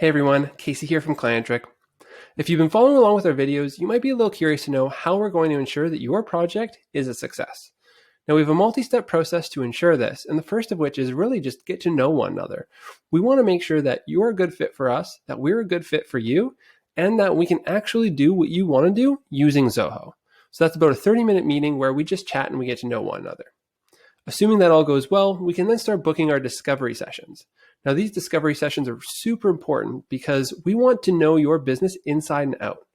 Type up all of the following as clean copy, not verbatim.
Hey everyone, Casey here from Clientric. If you've been following along with our videos, you might be a little curious to know how we're going to ensure that your project is a success. Now we have a multi-step process to ensure this, and the first of which is really just get to know one another. We want to make sure that you're a good fit for us, that we're a good fit for you, and that we can actually do what you want to do using Zoho. So that's about a 30-minute meeting where we just chat and we get to know one another. Assuming that all goes well, we can then start booking our discovery sessions. Now, these discovery sessions are super important because we want to know your business inside and out.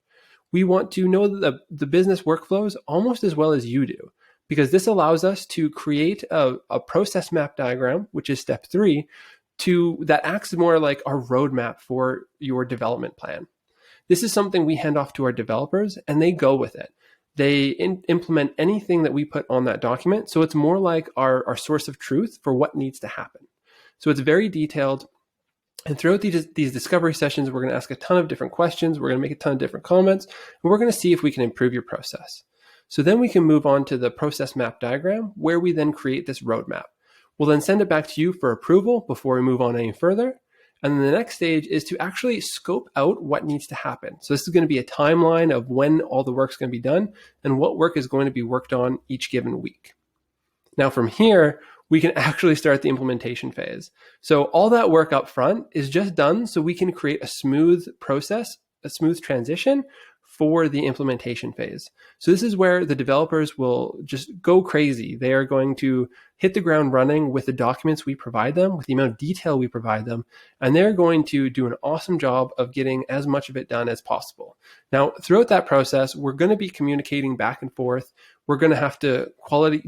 We want to know the business workflows almost as well as you do, because this allows us to create a process map diagram, which is step 3, that acts more like our roadmap for your development plan. This is something we hand off to our developers and they go with it. They implement anything that we put on that document. So it's more like our source of truth for what needs to happen. So it's very detailed. And throughout these discovery sessions, we're going to ask a ton of different questions. We're going to make a ton of different comments, and we're going to see if we can improve your process. So then we can move on to the process map diagram, where we then create this roadmap. We'll then send it back to you for approval before we move on any further. And then the next stage is to actually scope out what needs to happen. So this is going to be a timeline of when all the work's going to be done and what work is going to be worked on each given week. Now from here, we can actually start the implementation phase. So all that work up front is just done so we can create a smooth process, a smooth transition for the implementation phase. So this is where the developers will just go crazy. They are going to hit the ground running with the documents we provide them, with the amount of detail we provide them, and they're going to do an awesome job of getting as much of it done as possible. Now, throughout that process, we're going to be communicating back and forth. We're going to have to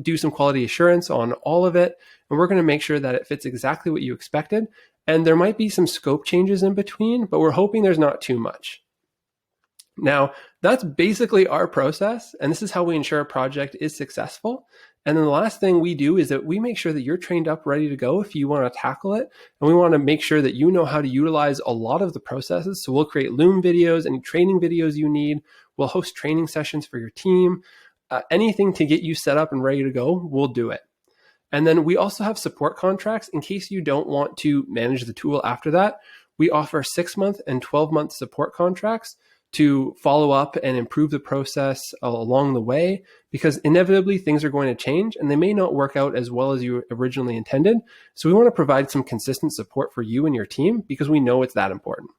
do some quality assurance on all of it, and we're going to make sure that it fits exactly what you expected. And there might be some scope changes in between, but we're hoping there's not too much. Now, that's basically our process, and this is how we ensure a project is successful. And then the last thing we do is that we make sure that you're trained up, ready to go if you want to tackle it. And we want to make sure that you know how to utilize a lot of the processes. So we'll create Loom videos, any training videos you need. We'll host training sessions for your team. Anything to get you set up and ready to go, we'll do it. And then we also have support contracts in case you don't want to manage the tool after that. We offer 6-month and 12-month support contracts to follow up and improve the process along the way, because inevitably things are going to change and they may not work out as well as you originally intended. So we want to provide some consistent support for you and your team because we know it's that important.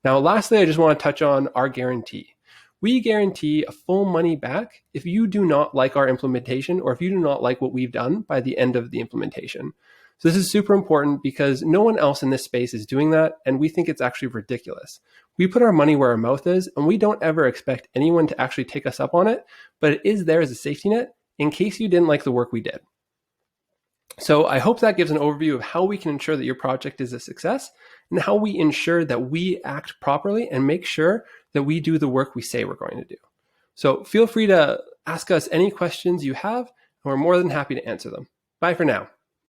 Now, lastly, I just want to touch on our guarantee. We guarantee a full money back if you do not like our implementation or if you do not like what we've done by the end of the implementation. So this is super important because no one else in this space is doing that, and we think it's actually ridiculous. We put our money where our mouth is, and we don't ever expect anyone to actually take us up on it, but it is there as a safety net in case you didn't like the work we did. So I hope that gives an overview of how we can ensure that your project is a success and how we ensure that we act properly and make sure that we do the work we say we're going to do. So feel free to ask us any questions you have, and we're more than happy to answer them. Bye for now.